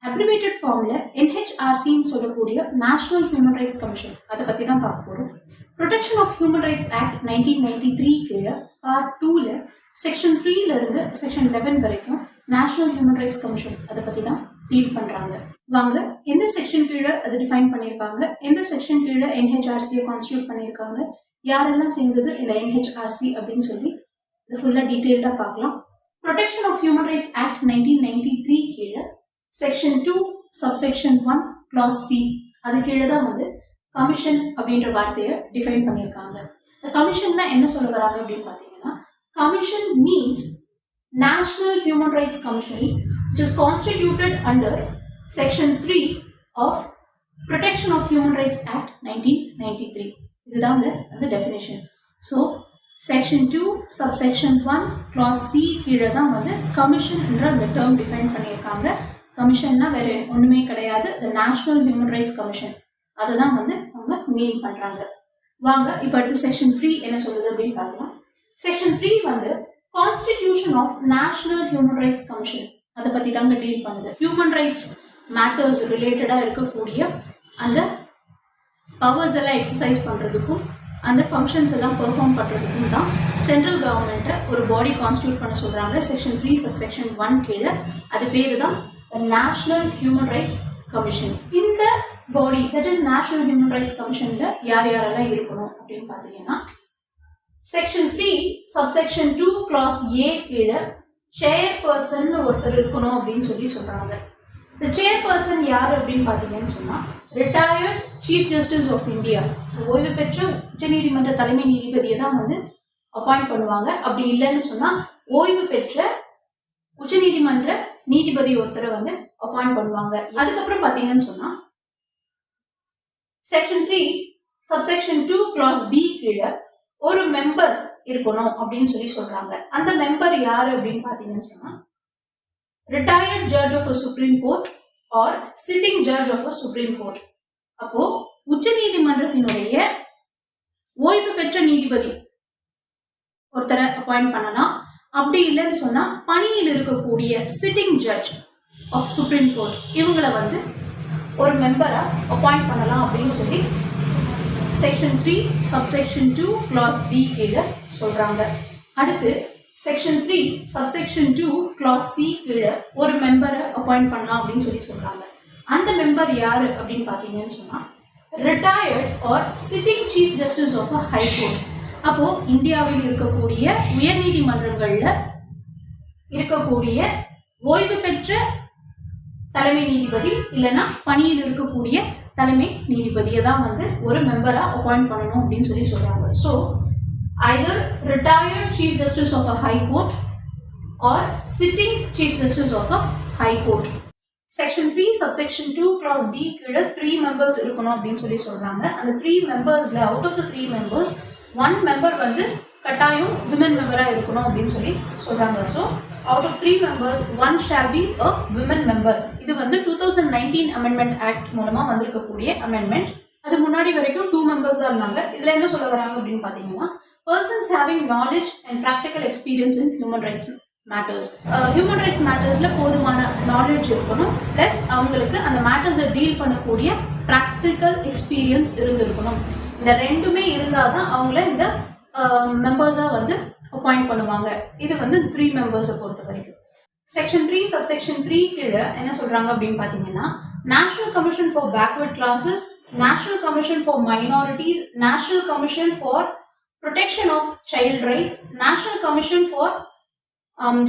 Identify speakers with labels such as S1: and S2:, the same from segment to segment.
S1: Abbreviated ஃபார்ம்ல NHRCன்னு சொல்லக்கூடிய national human rights commission அதை பத்தி தான் பார்க்க போறோம். Protection of human rights act 1993 கீழே பார்ட் 2ல செக்ஷன் 3ல இருந்து செக்ஷன் 11 வரைக்கும் நேஷனல் ஹியூமன் ரைட்ஸ் கமிஷன் அதை பத்தி தான் டீல் பண்றாங்க. வாங்க எந்த செக்ஷன் கீழே அதை டிஃபைன் பண்ணியிருக்காங்க, எந்த செக்ஷன் கீழே NHRCயை கான்ஸ்டியூட் பண்ணியிருக்காங்க, யாரெல்லாம் சேர்ந்தது இந்த NHRC அப்படின்னு சொல்லி இது ஃபுல்லா டீட்டெயில்டா பார்க்கலாம். Protection of human rights act 1993 கீழே செக்ஷன் 2 சப்செக்ஷன் 1 கிளாஸ் C அது கீழே தான் கமிஷன் அப்படின்ற வார்த்தையை டிஃபைன் பண்ணியிருக்காங்க. இந்த கமிஷன்னா என்ன சொல்ல வராங்க அப்படின்னு பார்த்தீங்கன்னா, commission means national human rights commission which is constituted under section 3 of Protection of Human Rights Act 1993. இதுதாங்க அந்த definition. So section 2 subsection 1 clause C கீழே தான் கமிஷன் என்ற அந்த டேர்ம் டிஃபைன் பண்ணியிருக்காங்க. கமிஷன்னா வேற ஒண்ணுமே கிடையாது, the national human rights commission அதை தான் அவங்க மீன் பண்றாங்க. வாங்க இப்போ அடுத்து செக்ஷன் 3 என்ன சொல்லுது அப்படின்னு பார்க்கலாம். Section 3 constitution of national human rights commission அதை பத்தி தாங்க டீல் பண்ணுது. ஹியூமன் ரைட்ஸ் மேட்டர்ஸ் ரிலேட்டடா இருக்கக்கூடிய அந்த பவர்ஸ் எல்லாம் எக்ஸசைஸ் பண்றதுக்கும் அந்த ஃபங்க்ஷன்ஸ் எல்லாம் பெர்ஃபார்ம் பண்றதுக்கும் தான் சென்ட்ரல் கவர்மெண்ட்டை ஒரு பாடி கான்ஸ்டியூட் பண்ண சொல்றாங்க. செக்ஷன் 3 சப்செக்ஷன் 1 கீழே அது பேரு தான் நேஷனல் ஹியூமன் ரைட்ஸ் கமிஷன். இந்த body that is national human rights கமிஷன்ல யார் யாரெல்லாம் இருக்கணும் அப்படின்னு பாத்தீங்கன்னா, செக்ஷன் 3 சப்செக்ஷன் 2 கிளாஸ் A கீழே சேர்பர்சன் ஒருத்தர் இருக்கணும் அப்படின்னு சொல்லி சொல்றாங்க. இந்த சேர்பர்சன் யாரு அப்படின்னு பாத்தீங்கன்னு சொன்னா, retired chief justice of India, ஓய்வு பெற்ற உச்சநீதிமன்ற தலைமை நீதிபதியை தான் அப்பாயிண்ட் பண்ணுவாங்க. அப்படி இல்லைன்னு சொன்னா ஓய்வு பெற்ற உச்சநீதிமன்ற நீதிபதி ஒருத்தரை அப்பாயிண்ட் பண்ணுவாங்க. அதுக்கப்புறம் பாத்தீங்கன்னு சொன்னா, செக்ஷன் 3 சப்செக்ஷன் 2 கிளாஸ் B கீழே ஒரு மெம்பர் இருக்கணும் அப்படின்னு சொல்லி சொல்றாங்க. அந்த மெம்பர் யாரு அப்படின்னு பாத்தீங்கன்னு சொன்னா, retired judge of a supreme court or sitting judge of a supreme court. அப்போ உச்ச நீதிமன்றத்தினுடைய ஓய்வு பெற்ற நீதிபதி ஒருத்தரை அப்பாயிண்ட் பண்ணலாம். அப்படி இல்லைன்னு சொன்னா பணியில் இருக்கக்கூடிய sitting judge of supreme court இவங்களை ஒரு மெம்பரா அப்பாயிண்ட் பண்ணலாம் அப்படின்னு சொல்லி செக்ஷன் 3 சப்செக்ஷன் 2 கிளாஸ் B கீழே சொல்றாங்க. அடுத்து செக்ஷன் 3 சப்செக்ஷன் 2 கிளாஸ் C கீழே ஒரு மெம்பரை அப்பாயிண்ட் பண்ணலாம் அப்படின்னு சொல்லி சொல்றாங்க. அந்த மெம்பர் யாரு அப்படின்னு பாத்தீங்கன்னு சொன்னா, retired or sitting chief justice of a high court. அப்போ இந்தியாவில் இருக்கக்கூடிய உயர் நீதிமன்றங்கள்ல இருக்கக்கூடிய ஓய்வு பெற்ற தலைமை நீதிபதி இல்லைன்னா பணியில் இருக்கக்கூடிய தலைமை நீதிபதியை தான் ஒரு மெம்பரா அப்பாயிண்ட் பண்ணணும் அப்படின்னு சொல்லி சொல்றாங்க. So either retired chief justice of a high court or sitting chief justice of a high court. section 3 subsection 2 clause D கீழே 3 members இருக்கணும் அப்படின்னு சொல்லி சொல்றாங்க. அந்த 3 membersல out of the 3 members 1 member கட்டாயம் women member-ஆ இருக்கணும் அப்படின்னு சொல்லி சொல்றாங்க. So out of 3 members 1 shall be a women member. இது 2019 amendment act மூலமா வந்திருக்கக்கூடிய amendment. அது முன்னாடி வரைக்கும் 2 members தான் இருந்தாங்க. இதுல என்ன சொல்ல வராங்க அப்படின்னு பாத்தீங்கன்னா, persons having knowledge and practical experience in human rights matters. Human rights mattersல போதுமான knowledge இருக்கணும், plus அவங்களுக்கு அந்த மேட்டர்ஸை டீல் பண்ணக்கூடிய practical experience இருந்திருக்கணும். இந்த ரெண்டுமே இருந்தாதான் அவங்கள இந்த மெம்பர்ஸா அப்பாயிண்ட் பண்ணுவாங்க. இது 3 மெம்பர்ஸை பொறுத்த வரைக்கும். செக்ஷன் 3 சப்செக்ஷன் 3 கீழே என்ன சொல்றாங்க அப்படின்னு பாத்தீங்கன்னா, national commission for backward classes, national commission for minorities, national commission for protection of child rights, national commission for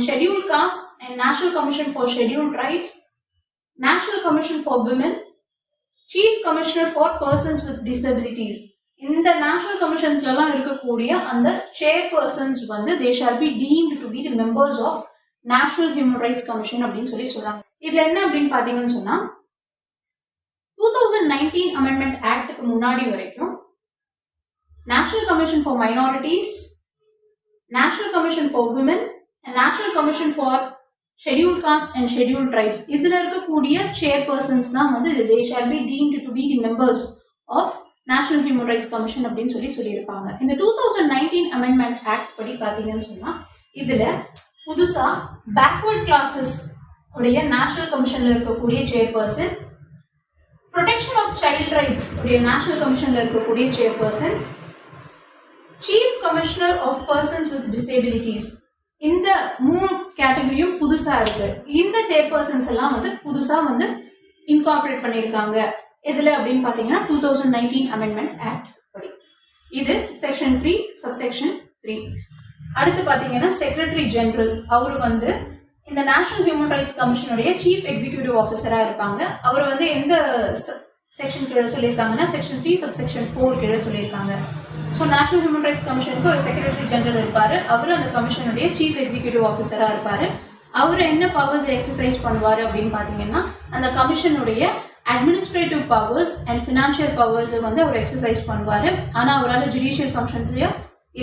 S1: scheduled castes and national commission for scheduled tribes, national commission for women, chief commissioner for persons with disabilities. இந்த national commissions எல்லாம் இருக்கக்கூடிய அந்த chairpersons they shall be deemed to be the members of national human rights commission அப்படின்னு சொல்லி சொல்றாங்க. இதுல என்ன அப்படின்னு பாத்தீங்கன்னு சொன்னா, 2019 amendment actக்கு முன்னாடி வரைக்கும் National Commission for Minorities, National Commission for Women and National Commission for Scheduled Castes and Scheduled Tribes. இதுல இருக்கக்கூடிய chairpersons தான் they shall be deemed to be the members of National Human Rights Commission அப்படின்னு சொல்லியிருப்பாங்க. இந்த 2019 Amendment Act படி பாத்தீங்கன்னு சொன்னா, இதுல புதுசா backward classes உடைய நேஷனல் கமிஷன்ல இருக்கக்கூடிய chairperson, protection of child rights உடைய நேஷனல் கமிஷன்ல இருக்கக்கூடிய chairperson, chief commissioner of persons with disabilities. இந்த 3 கேட்டகரியும் புதுசா இருக்கு. இந்த சேர்பர்சன்ஸ் எல்லாம் வந்து புதுசா வந்து இன்கார்பரேட் பண்ணிருக்காங்க. எதுல அப்படின்னு பாத்தீங்கன்னா 2019 அமெண்ட்மெண்ட் ஆக்ட் படி. இது செக்ஷன் 3 சப்செக்ஷன் 3. அடுத்து பாத்தீங்கன்னா செக்ரட்டரி ஜெனரல், அவரு வந்து இந்த நேஷனல் ஹியூமன் ரைட்ஸ் கமிஷனுடைய சீஃப் எக்ஸிகியூட்டிவ் ஆஃபீஸரா இருப்பாங்க. அவர் வந்து எந்த செக்ஷன் கீழே சொல்லியிருக்காங்கன்னா செக்ஷன் 3 சப்செக்ஷன் 4 கீழே சொல்லியிருக்காங்க. ஸோ நேஷனல் ஹியூமன் ரைட்ஸ் கமிஷனுக்கு ஒரு செக்ரட்டரி ஜெனரல் இருப்பாரு. அவர் அந்த கமிஷனுடைய சீஃப் எக்ஸிகியூட்டிவ் ஆஃபீஸரா இருப்பாரு. அவர் என்ன பவர்ஸ் எக்ஸசைஸ் பண்ணுவாரு அப்படின்னு பாத்தீங்கன்னா அந்த கமிஷனுடைய administrative powers and financial powers வந்து அவர் எக்ஸசைஸ் பண்ணுவாரு. ஆனா அவரால் ஜுடிஷியல் ஃபங்க்ஷன்ஸ்லயோ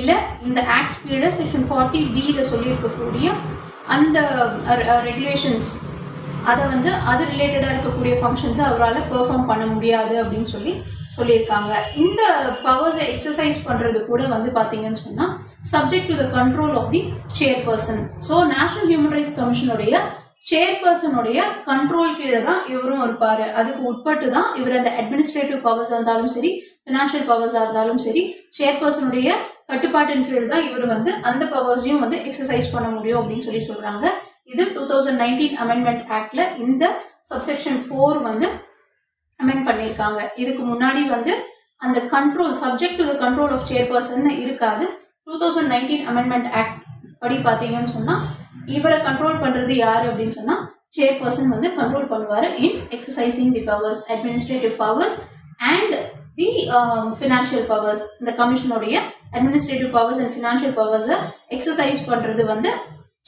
S1: இல்ல இந்த ஆக்ட் கீழே செக்ஷன் 40B சொல்லியிருக்கக்கூடிய அந்த ரெகுலேஷன்ஸ் அதை வந்து அது ரிலேட்டடா இருக்கக்கூடிய ஃபங்க்ஷன்ஸை அவரால் பெர்ஃபார்ம் பண்ண முடியாது அப்படின்னு சொல்லியிருக்காங்க. இந்த பவர்ஸை எக்ஸசைஸ் பண்றது கூட வந்து பாத்தீங்கன்னு சொன்னா subject to the control of the chairperson. So national human rights கமிஷனுடைய சேர்பர்சனுடைய கண்ட்ரோல் கீழே தான் இவரும் இருப்பாரு. அதுக்கு உட்பட்டு தான் இவர் அந்த அட்மினிஸ்ட்ரேட்டிவ் பவர்ஸ் இருந்தாலும் சரி, பினான்சியல் பவர்ஸா இருந்தாலும் சரி, சேர்பர்சனுடைய கட்டுப்பாட்டின் கீழ் தான் இவர் வந்து அந்த பவர்ஸையும் வந்து எக்ஸசைஸ் பண்ண முடியும் அப்படின்னு சொல்றாங்க. இது 2019 அமெண்ட்மெண்ட் ஆக்ட்ல இந்த சப்செக்ஷன் 4 வந்து அமெண்ட் பண்ணியிருக்காங்க. இதுக்கு முன்னாடி வந்து அந்த control subject to the control of chairperson இருக்காது. 2019 அமெண்ட்மெண்ட் ஆக்ட் படி பாத்தீங்கன்னு சொன்னா இவரை கண்ட்ரோல் பண்றது யாரு அப்படின்னு சொன்னா சேர்பர்சன் வந்து கண்ட்ரோல் பண்ணுவாரு in exercising the powers, administrative powers and the financial powers. இந்த கமிஷனுடைய அட்மினிஸ்ட்ரேட்டிவ் பவர்ஸ் அண்ட் ஃபினான்ஷியல் பவர்ஸை எக்ஸசைஸ் பண்றது வந்து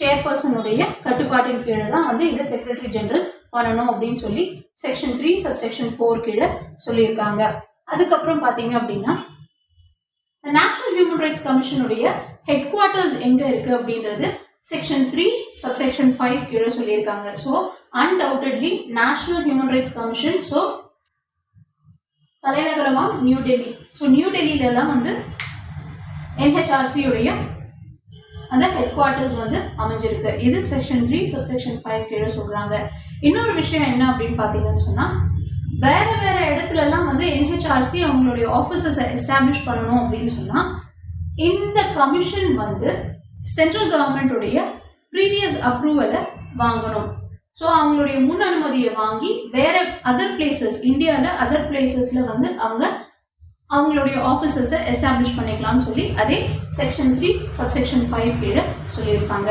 S1: சேர்பர்சனுடைய கட்டுப்பாட்டின் கீழே தான் வந்து இதை செக்ரட்டரி ஜெனரல் பண்ணணும் அப்படின்னு சொல்லி செக்ஷன் 3 சப்செக்ஷன் 4 கீழே சொல்லியிருக்காங்க. அதுக்கப்புறம் பாத்தீங்க அப்படின்னா நேஷனல் ஹியூமன் ரைட்ஸ் கமிஷனுடைய ஹெட் குவார்டர்ஸ் எங்க இருக்கு அப்படின்றது செக்ஷன் 3 சப்செக்ஷன் 5 கீழே சொல்லியிருக்காங்க. So undoubtedly national human rights commission so தலைநகரமா நியூ டெல்லி. ஸோ நியூ டெல்லியில தான் வந்து NHRC உடைய அந்த ஹெட் குவார்டர்ஸ் வந்து அமைஞ்சிருக்கு. இது செக்ஷன் 3 சப்செக்ஷன் 5 கீழே சொல்றாங்க. இன்னொரு விஷயம் என்ன அப்படின்னு பாத்தீங்கன்னு சொன்னா வேற வேற இடத்துல எல்லாம் வந்து NHRC அவங்களுடைய ஆபீசஸ் எஸ்டாப்ளிஷ் பண்ணணும் அப்படின்னு சொன்னா இந்த கமிஷன் வந்து சென்ட்ரல் கவர்மெண்ட் உடைய ப்ரீவியஸ் அப்ரூவலை வாங்கணும். ஸோ அவங்களுடைய முன் அனுமதியை வாங்கி வேற அதர் பிளேசஸ் இந்தியாவில் அதர் பிளேசஸ்ல வந்து அவங்களுடைய ஆஃபீஸஸை எஸ்டாப்ளிஷ் பண்ணிக்கலாம்னு சொல்லி அதே செக்ஷன் 3 சப்செக்ஷன் 5 கீழே சொல்லியிருப்பாங்க.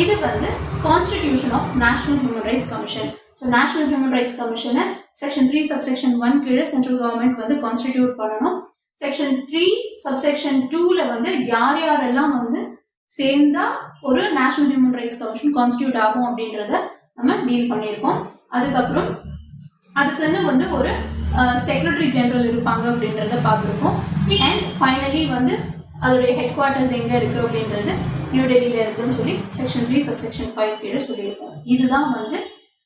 S1: இது வந்து constitution of national human rights commission. So national human rights கமிஷனை செக்ஷன் 3 சப்செக்ஷன் 1 கீழே சென்ட்ரல் கவர்மெண்ட் வந்து கான்ஸ்டிடியூட் பண்ணணும். செக்ஷன் 3 சப்செக்ஷன் 2ல வந்து யாரெல்லாம் வந்து சேர்ந்தா ஒரு national human rights commission constitute ஆகும் அப்படின்றத நம்ம டீல் பண்ணியிருக்கோம். அதுக்கப்புறம் அதுக்குன்னு வந்து ஒரு செக்ரட்டரி ஜெனரல் இருப்பாங்க அப்படின்றத பார்த்துருக்கோம். அண்ட் ஃபைனலி வந்து அதோடைய ஹெட் குவார்டர்ஸ் எங்க இருக்கு அப்படின்றது நியூ டெல்லியில இருக்குன்னு சொல்லி செக்ஷன் 3 சப்செக்ஷன் 5 கீழே சொல்லியிருக்கோம். இதுதான் வந்து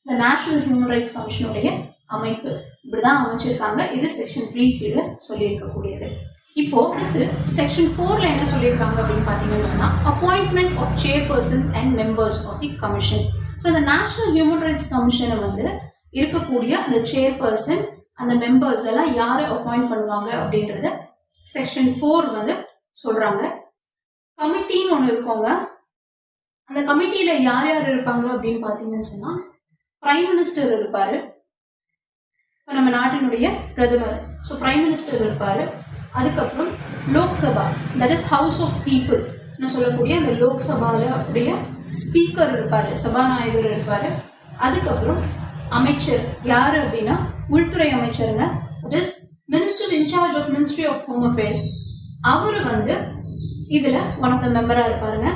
S1: இந்த நேஷனல் ஹியூமன் ரைட்ஸ் கமிஷனுடைய அமைப்பு. இப்படிதான் அமைச்சிருக்காங்க. இது செக்ஷன் 3 கீழே சொல்லியிருக்கக்கூடியது. இப்போ அடுத்து செக்ஷன் 4ல என்ன சொல்லியிருக்காங்க அப்படின்னு பாத்தீங்கன்னு சொன்னா appointment of chairpersons and members of the commission. So இந்த நேஷனல் ஹியூமன் ரைட்ஸ் கமிஷனை வந்து இருக்கக்கூடிய அந்த சேர்பர்சன் அந்த மெம்பர்ஸ் எல்லாம் யாரை அப்பாயிண்ட் பண்ணுவாங்க அப்படின்றத செக்ஷன் 4 வந்து சொல்றாங்க. கமிட்டின்னு ஒன்று இருக்கோங்க. அந்த கமிட்டியில யார் யார் இருப்பாங்க அப்படின்னு பாத்தீங்கன்னு சொன்னா பிரைம் மினிஸ்டர் இருப்பாரு, நம்ம நாட்டினுடைய பிரதமர். ஸோ பிரைம் மினிஸ்டர் இருப்பாரு. அதுக்கப்புறம் Lok Sabha, that is house of people சொல்லக்கூடிய அந்த லோக்சபாவுடைய ஸ்பீக்கர் இருப்பாரு, சபாநாயகர் இருப்பாரு. அதுக்கப்புறம் அமைச்சர் யாரு அப்படின்னா உள்துறை அமைச்சருங்க, that is minister in charge of ministry of home affairs. அவரு வந்து இதுல ஒன் ஆஃப் த மெம்பரா இருப்பாருங்க.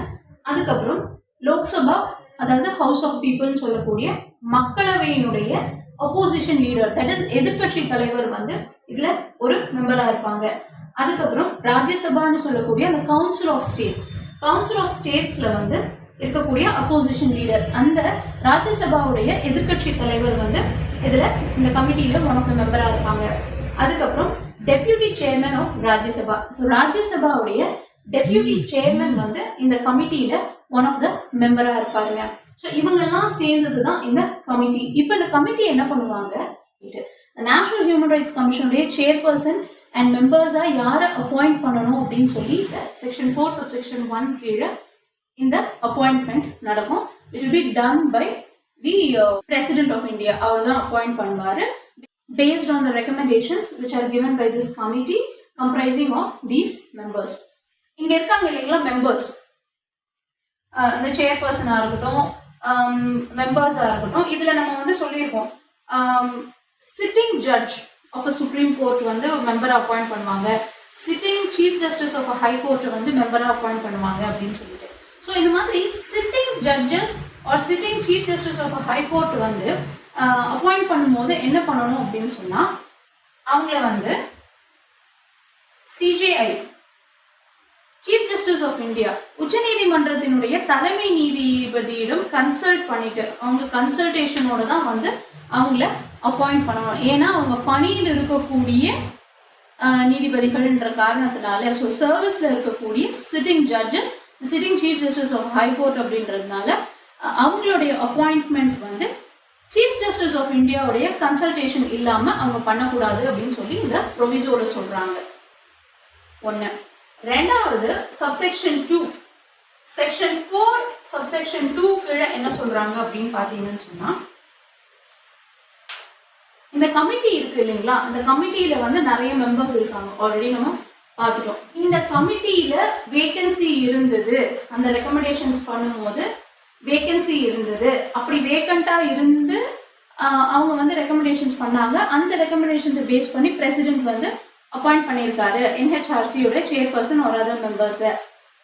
S1: அதுக்கப்புறம் லோக்சபா, அதாவது ஹவுஸ் ஆஃப் பீப்புள் சொல்லக்கூடிய மக்களவையினுடைய அப்போசிஷன் லீடர், தட் இஸ் எதிர்கட்சி தலைவர் வந்து இதுல ஒரு மெம்பரா இருப்பாங்க. அதுக்கப்புறம் ராஜ்யசபான்னு சொல்லக்கூடிய அந்த council of states, council of ஸ்டேட்ஸ்ல வந்து இருக்கக்கூடிய அப்போசிஷன் லீடர், அந்த ராஜ்யசபாவுடைய எதிர்கட்சி தலைவர் வந்து இதுல இந்த கமிட்டியில ஒன் ஆஃப் த மெம்பரா இருப்பாங்க. அதுக்கப்புறம் deputy chairman of Rajya Sabha, so ராஜ்யசபாவுடைய டெப்யூட்டி சேர்மன் வந்து இந்த கமிட்டியில ஒன் ஆஃப் த மெம்பரா இருப்பாருங்க. ஸோ இவங்கெல்லாம் சேர்ந்தது தான் இந்த கமிட்டி. இப்போ இந்த கமிட்டி என்ன பண்ணுவாங்க, நேஷனல் ஹியூமன் ரைட்ஸ் கமிஷனுடைய சேர்பர்சன் அண்ட் மெம்பர்ஸா யாரை அப்பாயிண்ட் பண்ணணும் அப்படின்னு சொல்லி செக்ஷன் 4 சப்செக்ஷன் 1 கீழே இந்த அப்பாயின்மெண்ட் நடக்கும். which will be done by the president of India. அவர் தான் அப்பாயிண்ட் பண்ணுவாரு based on the recommendations which are given by this committee comprising of these members. இங்க இருக்காங்க இல்லைங்களா மெம்பர்ஸ், இந்த சேர்பர்சனா இருக்கட்டும், மெம்பர்ஸா இருக்கட்டும். இதுல நம்ம வந்து சொல்லியிருக்கோம் sitting judge of a supreme court வந்து மெம்பரா அப்பாயிண்ட் பண்ணுவாங்க, sitting chief justice of a high court வந்து மெம்பரா அப்பாயிண்ட் பண்ணுவாங்க அப்படின்னு சொல்லிட்டு. ஸோ இந்த மாதிரி sitting judges or sitting chief justice of a high court வந்து அப்பாயிண்ட் பண்ணும்போது என்ன பண்ணணும் அப்படின்னு சொன்னா, அவங்கள வந்து CJI chief justice of India உச்ச நீதிமன்றத்தினுடைய தலைமை நீதிபதியிடம் கன்சல்ட் பண்ணிட்டு அவங்க கன்சல்டேஷனோட தான் வந்து அவங்கள அப்பாயிண்ட் பண்ணணும். ஏன்னா அவங்க பணியில் இருக்கக்கூடிய நீதிபதிகள்ன்ற காரணத்தினால, ஸோ சர்வீஸ்ல இருக்கக்கூடிய sitting judges, sitting chief justice of high court அப்படின்றதுனால அவங்களுடைய அப்பாயின்ட்மெண்ட் வந்து சீஃப் ஜஸ்டிஸ் ஆஃப் இந்தியாவுடைய கன்சல்டேஷன் இல்லாம அவங்க பண்ணக்கூடாது அப்படின்னு சொல்லி இந்த ப்ரொவிசோட சொல்றாங்க. ஒன்னு. ரெண்டாவது சப்செக்ஷன் 2 செக்ஷன் 4 சப்செக்ஷன் 2 கீழே என்ன சொல்றாங்க அப்படின்னு பாத்தீங்கன்னு சொன்னா, இந்த கமிட்டி இருக்கு இல்லைங்களா, அந்த கமிட்டியில வந்து நிறைய மெம்பர்ஸ் இருக்காங்க, ஆல்ரெடி நம்ம பார்த்துட்டோம். இந்த கமிட்டியில வேகன்சி இருந்தது, அந்த ரெக்கமெண்டேஷன்ஸ் பண்ணும்போது வேகன்சி இருந்தது, அப்படி வேகண்டா இருந்து அவங்க வந்து ரெக்கமெண்டேஷன்ஸ் பண்ணாங்க. அந்த ரெக்கமெண்டேஷன்ஸை பேஸ் பண்ணி பிரசிடென்ட் வந்து அப்பாயிண்ட் பண்ணியிருக்காரு என்ஹெச்ஆர்சியோட சேர்பர்சன் ஒரு அதர் மெம்பர்ஸ்,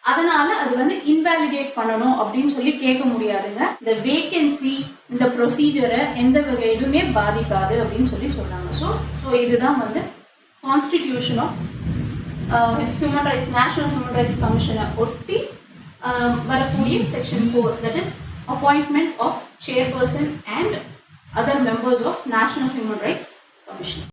S1: அதனால அது வந்து இன்வாலிடேட் பண்ணணும் அப்படின்னு சொல்லி கேட்க முடியாதுங்க. இந்த வேகன்சி இந்த ப்ரொசீஜரை எந்த வகையிலுமே பாதிக்காது அப்படின்னு சொல்லி சொல்றாங்க. ஸோ இதுதான் வந்து constitution of human rights, national human rights கமிஷனை ஒட்டி வரக்கூடிய section 4, that is appointment of chairperson and other members of national human rights commission.